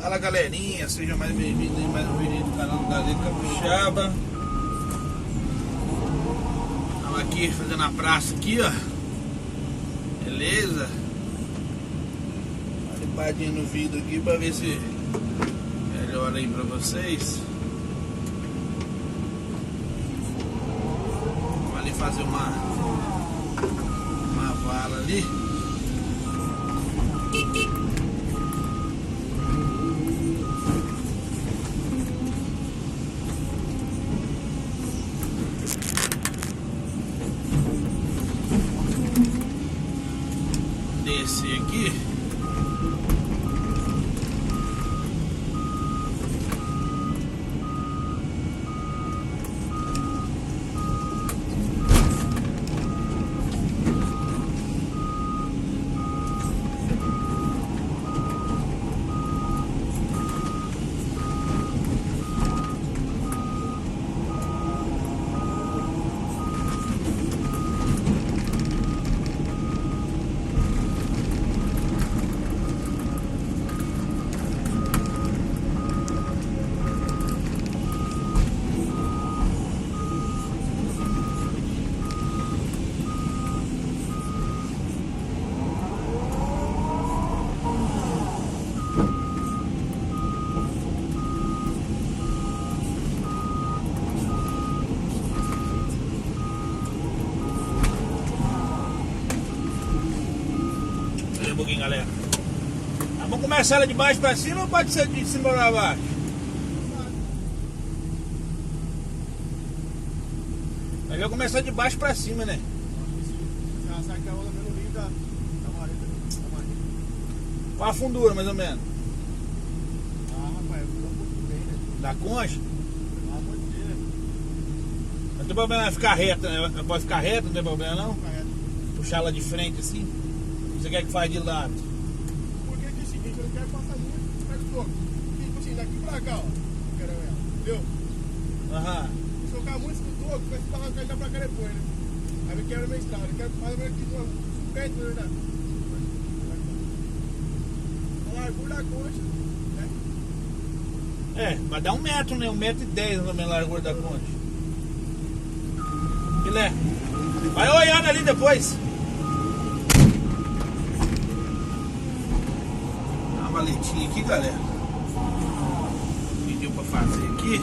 Fala galerinha, seja mais bem-vindo em mais um vídeo do canal da Galera Capixaba. Estamos aqui fazendo a praça aqui, ó. Beleza? Uma limpadinha no vidro aqui pra ver se melhora aí pra vocês. Vamos ali fazer uma vala ali. Descer aqui. Um pouquinho, galera. Vamos começar ela de baixo pra cima ou pode ser de cima pra baixo? Melhor começar de baixo pra cima, né? Já sai que a onda no meio da mareta. Qual a fundura, mais ou menos? Ah, rapaz, ficou muito bem, né? Da concha? Ah, pode ser, né? Não tem problema ficar reta, né? Pode ficar reta, não tem problema não? Correto. Puxar ela de frente assim? Você quer que faz de lado? Porque é o seguinte, eu não quero passar muito perto do toco. Tipo assim, daqui pra cá, ó. Eu quero ela, entendeu? Aham. Se eu ficar muito no toco, vai ficar já pra cá depois, né? Aí me quebra minha estrada. Eu quero fazer meio que perto, né? A largura da concha, né? É, vai dar 1 metro, né? 1,10 m na largura da concha. Filé. Vai olhando ali depois. Uma maletinha aqui, galera. Pediu pra fazer aqui.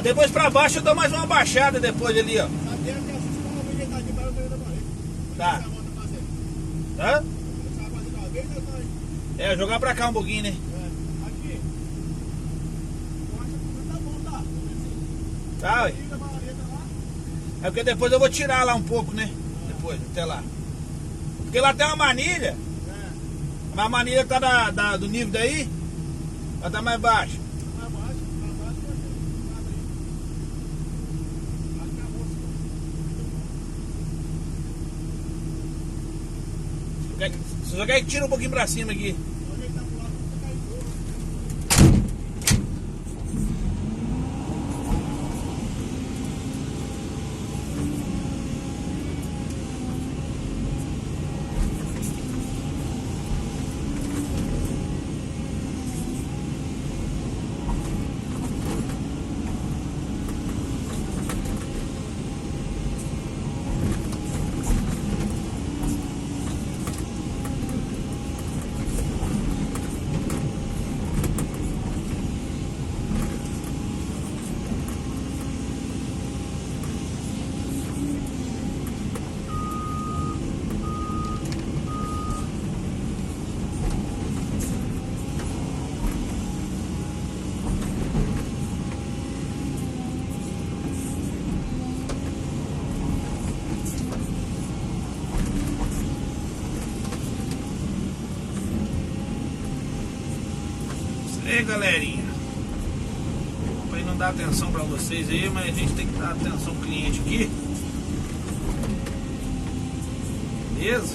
Depois pra baixo eu dou mais uma baixada depois ali, ó. Tá. Hã? É, jogar pra cá um pouquinho, né? Aqui. Tá, ué. Liga a marreta lá. É porque depois eu vou tirar lá um pouco, né? Depois, até lá. Porque lá tem uma manilha. É. Mas a manilha tá do nível daí. Ela tá mais baixa. Mais baixo vai ter nada aí. Acho que acabou, Você só quer que tira um pouquinho pra cima aqui. olha ele tá pro lado, tá caindo. Aí, galerinha, pra não dar atenção pra vocês aí, mas a gente tem que dar atenção ao cliente aqui. Beleza?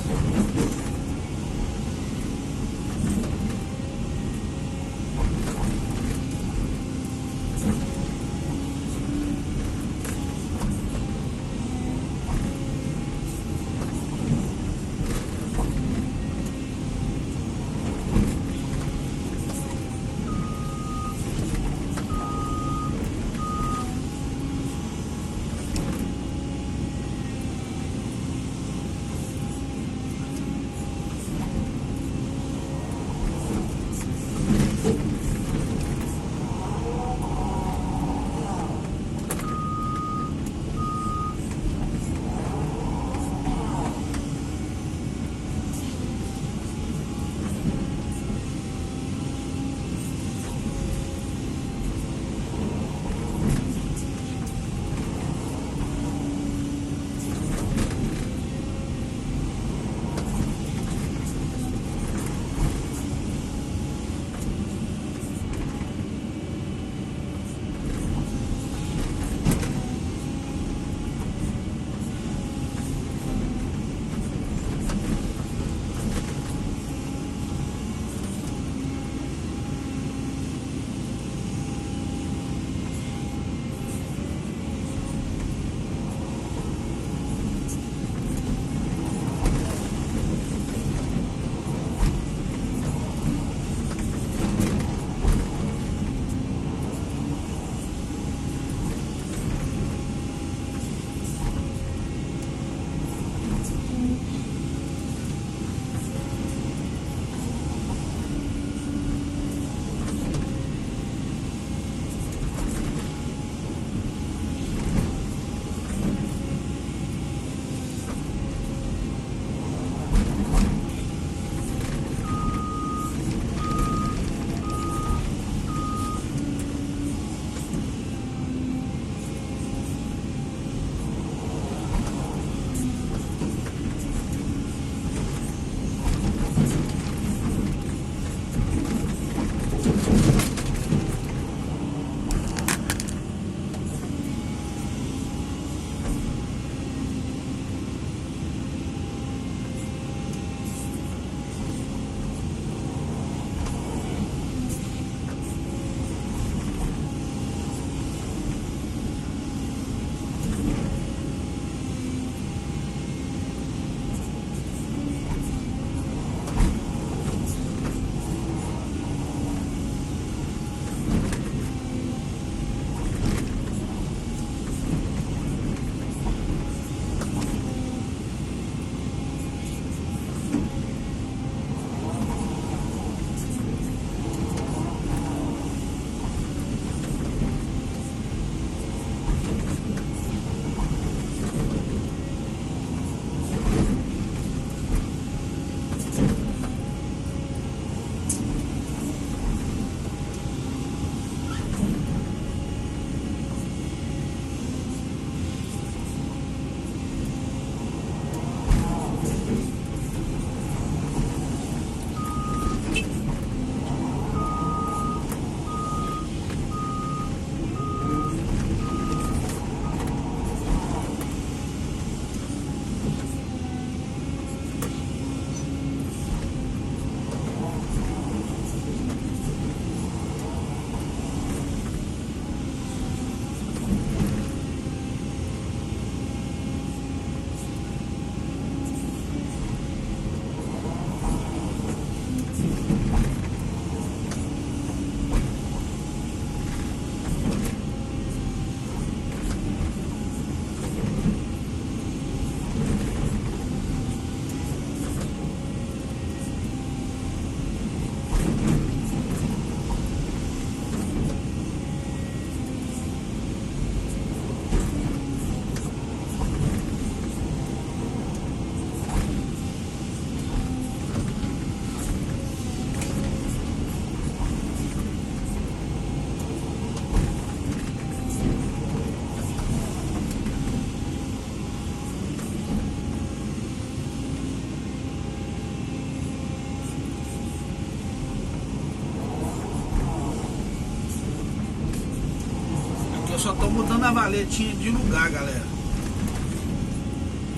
Eu só tô mudando a valetinha de lugar, galera.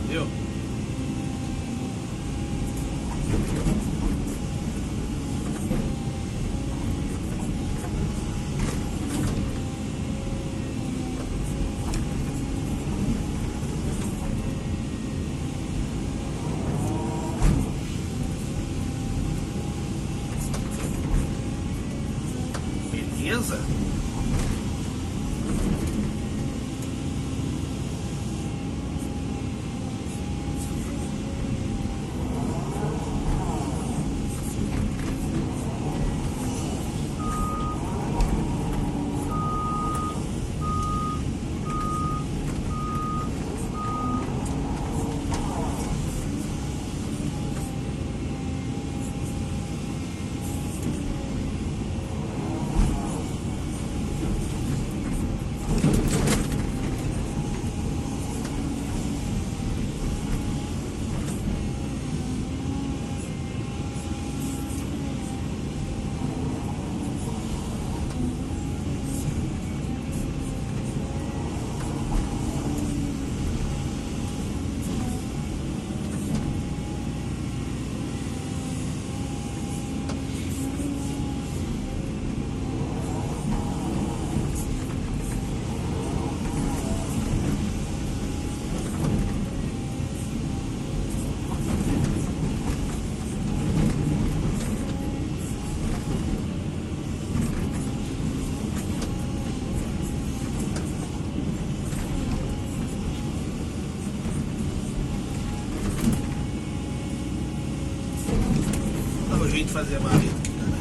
Viu? Beleza? Dá um jeito de fazer a maleta aqui, galera.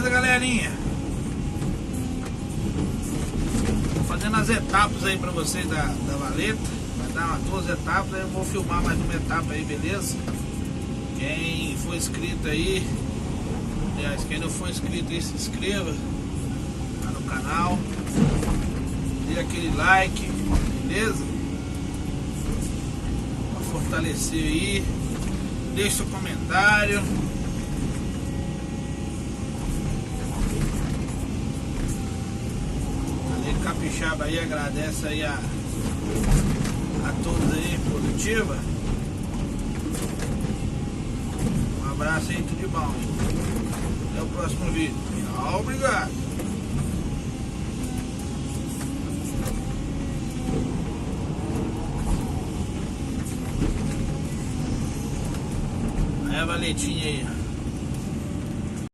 Beleza, galerinha? Tô fazendo as etapas aí pra vocês da valeta. Vai dar umas 2 etapas, aí eu vou filmar mais uma etapa aí, beleza? Quem for inscrito aí, aliás, quem não for inscrito aí, se inscreva lá no canal, dê aquele like, beleza? Pra fortalecer aí, deixe seu comentário. Capixaba aí agradece aí a todos aí, Positiva. Um abraço aí, tudo de bom. Até o próximo vídeo. Tchau, obrigado. Aí a valetinha aí.